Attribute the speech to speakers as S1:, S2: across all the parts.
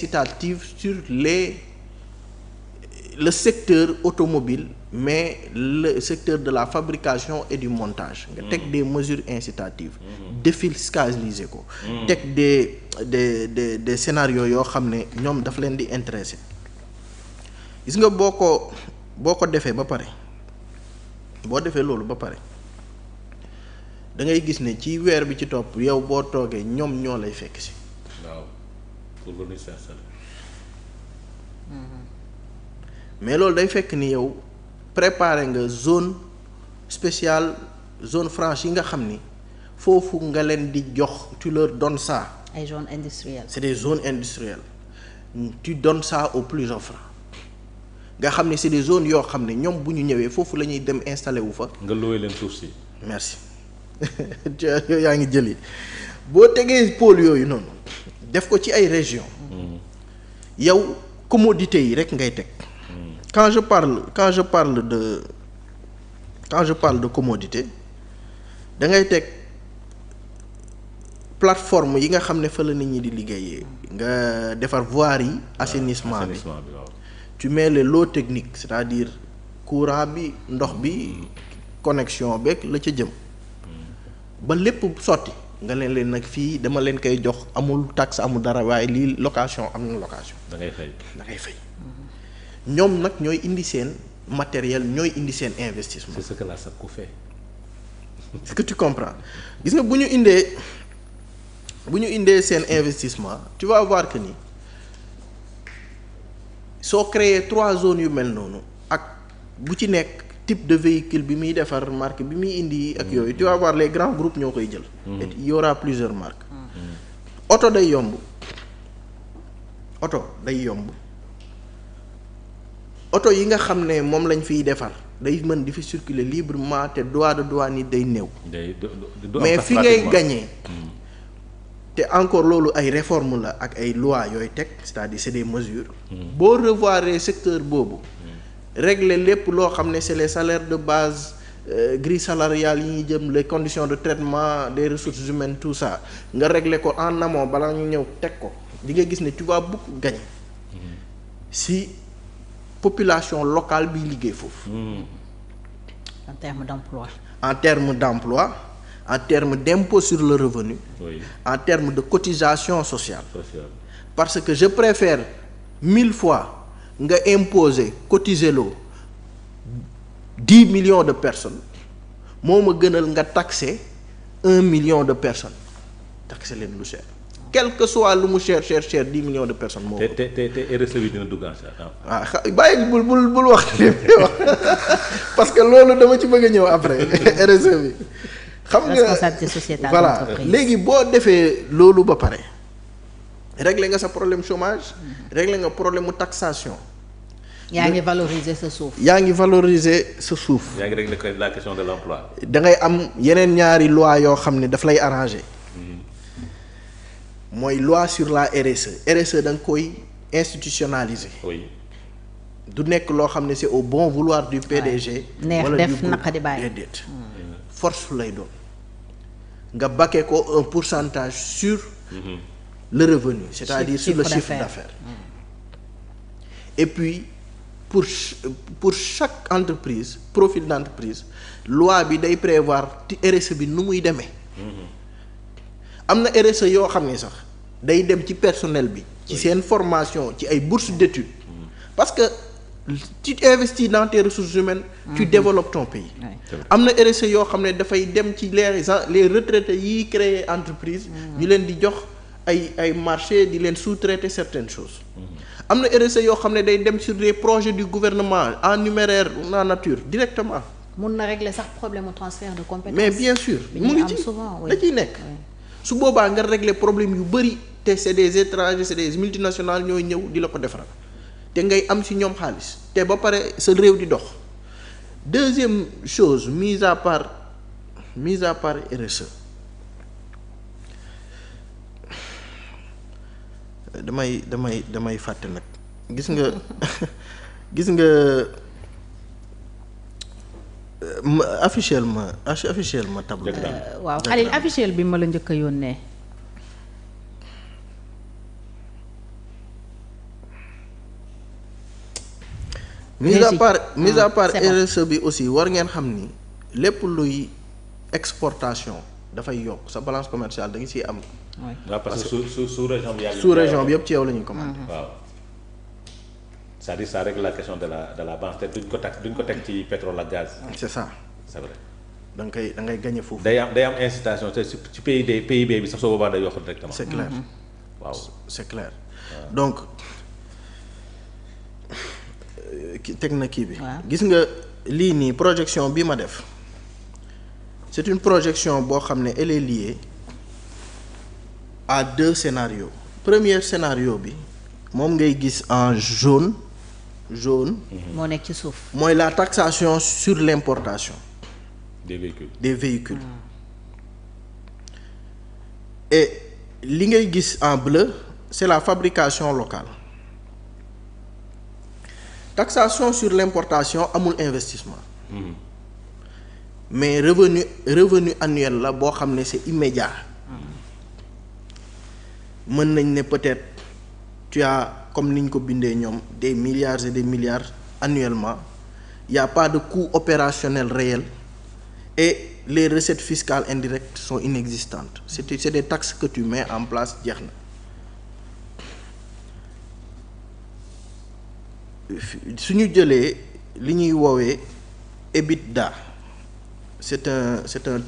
S1: incitative sur le secteur automobile, mais le secteur de la fabrication et du montage. nga teg des mesures incitatives. défiscaliser ko. teg des scénarios yoo xam ne ñoom daf leen di intéresser. gis nga boo ko defee ba pare boo defee loolu ba pare da ngay gis ne ci weer bi ci topp yow boo toogee ñoom ñoo lay fekk si.
S2: waaw pour venir s'installer.
S1: mais loolu day fekk ni yow préparer nga zone spéciale zone franche yi nga xam ni foofu nga leen di jox tu leur donnes ça.
S3: ay zones industrielles.
S1: c'est des zones industrielles tu donnes ça aux plus offrants nga xam ne c'est des zones yoo xam ne ñoom bu ñu ñëwee foofu la ñuy dem installer wu fa.
S2: nga loué leen suuf si.
S1: merci yaa ngi jëli boo tegee pôle yooyu noonu def ko ci ay régions. yow commodité yi rek ngay teg. quand je parle de commodité da ngay teg plateforme yi nga xam ne fa la nit ñi di liggéeyee nga defar voirie yi assainissement bi tu mets les lots techniques c'est-à-dire courant bi ndox bi connexion beeg la ca jëm ba lépp sotti nga leen nag fii dama leen koy jox amul taxe amul dara waaye lii location am na location. da ngay fay. ñoom nag ñooy indi seen matériel ñooy indi seen investissement.
S2: c'est ce que la SAPCO fait.
S1: est-ce que tu comprends gis nga bu ñu indee seen investissement tu vas voir que ni soo créer 3 zones yu mel noonu ak bu ci nekk type de véhicule bi muy defar marque bi muy indi ak yooyu tu vas voir les grands groupes ñoo koy jël. et il y aura plusieurs marques. oto day yomb. oto yi nga xam ne moom lañ fiy defar day mën di fi circuler librement te droit de douane yi day néew. mais fi ngay gagner te encore loolu ay réformes la ak ay lois yooyu teg c'est-à-dire c'est des mesures. boo revoir secteur boobu. régler lépp loo xam ne c'est les salaires de base grille salariale yi ñuy jëm les conditions de traitement des ressources humaines tout ça nga régler ko en amont balaa ñu ñëw teg ko di nga gis ne tu vas beaucoup gagner si. population locale bi liggéey foofu.
S3: en termes d'emploi.
S1: en termes d'impôt sur le revenu.
S2: Oui.
S1: En termes de cotisation sociale. Parce que je préfère 1000 fois nga imposer cotiser loo 10 millions de personnes moo ma gënal nga taxer 1 million de personnes taxer leen lu cher. quel que soit lu mu cher 10 millions de personnes moo.
S2: te RSE bi dina dugg
S1: bàyyi bul wax parce que loolu dama ci bëgg a ñëw après RSE bi. xam nga
S3: responsabilité sociétale
S1: voilà léegi boo defee loolu ba pare régler nga sa problème chômage. régler nga problème mu taxation.
S3: yaa ngi valoriser sa suuf.
S1: yaa ngi régler
S2: la question de l'emploi.
S1: da ngay am yeneen ñaari loi yoo xam ne daf lay arranger. mooy loi sur la RSE da nga koy institutionnaliser.
S2: oui.
S1: du nekk loo xam ne c'est au bon vouloir du PDG.
S3: neex def naqadi bàyyi
S1: déedéet force lay doon nga baquer ko un pourcentage sur le revenu c'est-à-dire sur le chiffre d'affaires. Et puis pour chaque entreprise profil d'entreprise loi bi day prévoir ci RSE bi nu muy demee. am na RSE yoo xam ne sax day dem ci personnel bi ci seen formation ci ay bourses d'études parce que tu investis dans tes ressources humaines tu développes ton pays. am na RSE yoo xam ne dafay dem ci les retraités yi créer entreprise ñu leen di jox ay marché di leen sous-traiter certaines choses. am na RSE yoo xam ne day dem sur des projets du gouvernement en numéraire ou en nature directement.
S3: mun na régler sax problème mu transfert de compétences.
S1: mais bien sûr mu ngi ci da ciy nekk. su boobaa nga régler problème yu bëri te c'est des étrangers c'est des multinationales ñooy ñëw di la ko defaral te ngay am ci ñoom xaalis te ba pare sa réew di dox. deuxième chose mise à part RSE damay fàtte nag gis nga affichel ma tableau.
S3: waaw Khalil affichel bi ma la njëkk a yónnee.
S1: mis à part RSE bi aussi war ngeen xam ni lépp luy exportation dafay yokk sa balance commerciale da nga ciy am.
S2: waaw parce que sous région bi.
S1: sous région bi yëpp ci yow la ñuy commandé.
S2: waaw c'est-à-dire ça règle la question de la banque te duñ ko teg ci pétrole ak gaz.
S1: c'est ça.
S2: c'est vrai.
S1: da ngay gagné foofu.
S2: day am incitation te ci PIB bi sax soo boobaa day yokk directement.
S1: c'est clair.
S2: waaw
S1: c'est clair. donc teg na kii bi. gis nga lii nii projection bi ma def c'est une projection boo xam ne elle est liée à 2 scénarios. Premier scénario bi moom ngay gis en jaune.
S3: moo nekk ci suuf.
S1: mooy la taxation sur l'importation.
S2: des véhicules.
S1: Et li ngay gis en bleu c'est la fabrication locale. Taxation sur l'importation amul investissement. Mais revenu annuel la boo xam ne c'est immédiat. mën nañ ne peut-être tu as comme niñ ko bindee ñoom des milliards et des milliards annuellement. Il y a pas de coût opérationnel réel et les recettes fiscales indirectes sont inexistantes. C'est des taxes que tu mets en place jeex na. su ñu jëlee li ñuy woowee EBITDA c'est un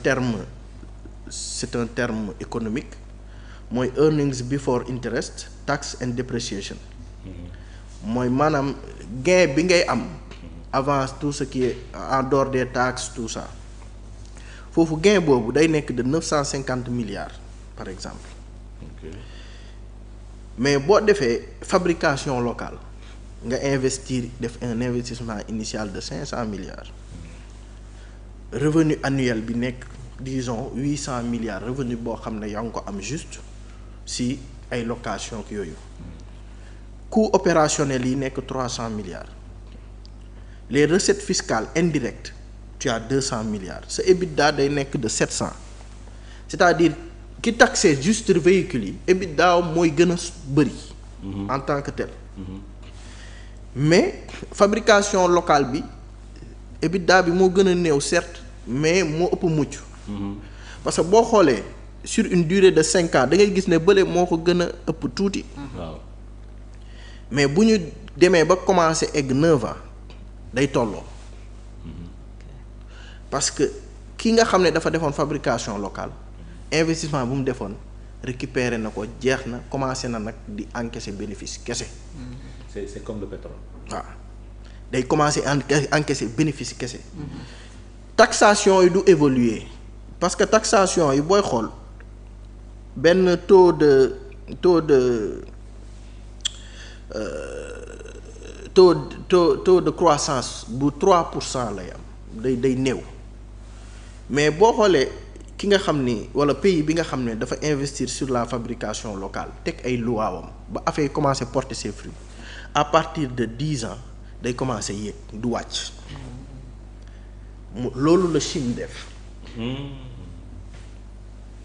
S1: terme économique mooy earnings before interest tax and depreciation. mooy maanaam gain bi ngay am avant tout ce qui est en dehors des taxes tout ça foofu gain boobu day nekk de 950 milliards par exemple. mais boo defee fabrication locale nga investir def un investissement initial de 500 milliards revenu annuel bi nekk disons 800 milliards revenu boo xam ne yaa ngi ko am juste si ay location yooyu coût opérationnel yi nekk 300 milliards les recettes fiscales indirectes tu as 200 milliards sa EBITDA day nekk de 700 c'est-à-dire ki taxé juste véhicules yi EBITDA mooy gën a bëri en tant que tel. mais fabrication locale bi EBITDA bi moo gën a néew certes mais moo ëpp mucc. parce que boo xoolee sur une durée de 5 ans da ngay gis ne bële moo ko gën a ëpp tuuti.
S2: waaw
S1: mais bu ñu demee ba commencer egg 9 ans day tolloo. parce que ki nga xam ne dafa defoon fabrication locale investissement bu mu defoon récupérer na ko jeex na commencer na nag di encaisser bénéfice kese.
S2: c'est comme le pétrole.
S1: waaw day commencer encaisser bénéfice kese. taxation yi du évoluer parce que taxation yi booy xool benn taux de croissance bu 3% lay am day néew mais boo xoolee ki nga xam ni wala pays bi nga xam ne dafa investir sur la fabrication locale teg ay luwaawam ba affaire commencer porter ses fruits à partir de 10 ans day commencer yéeg du wàcc loolu la Chine def.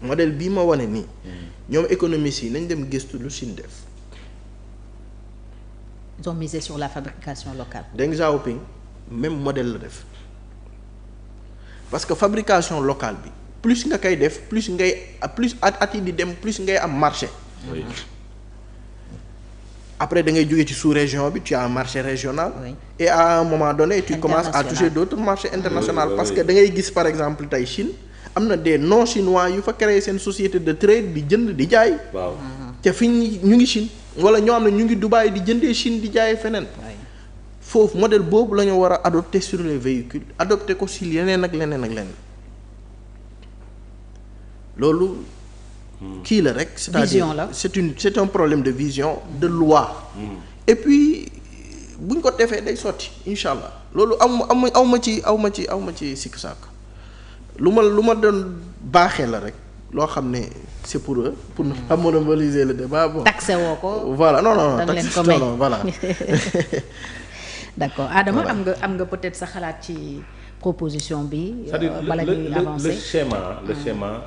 S1: modèle bii ma wane nii. ñoom économistes yi nañ dem gëstu lu Chine def.
S3: ils ont misé sur la fabrication locale.
S1: Deng Xiaoping même modèle la def parce que fabrication locale bi plus nga koy def plus at yi di dem plus ngay am marché.
S2: oui.
S1: après da ngay jógee ci sous-région bi tu as un marché régional.
S3: Oui.
S1: et à un moment donné tu commences à toucher d'autres marchés internationaux. parce que da ngay gis par exemple tey Chine am na des non chinois yu fa créer seen société de trade di jënd di jaay.
S2: waaw
S1: te fi ñu ngi Chine wala ñoo xam ne ñu ngi Dubaï di jëndee Chine di jaayee feneen. foofu modèle boobu la ñu war a adopter sur les véhicules adopter ko si leneen ak leneen ak leneen loolu. kii la rek.
S3: vision la
S1: c'est un problème de vision de loi. et puis buñ ko defee day sotti incha allah loolu aw ma ci sikk sàkk lu ma doon baaxee la rek loo xam ne c'est pour eux pour ne pas monopoliser le débat bon.
S3: taxé woo ko.
S1: voilà non
S3: taxe non
S1: voilà.
S3: d'accord Adama am nga peut-être sa xalaat ci proposition bi.
S2: c'est-à-dire
S3: bala ñuy avancer
S2: le schéma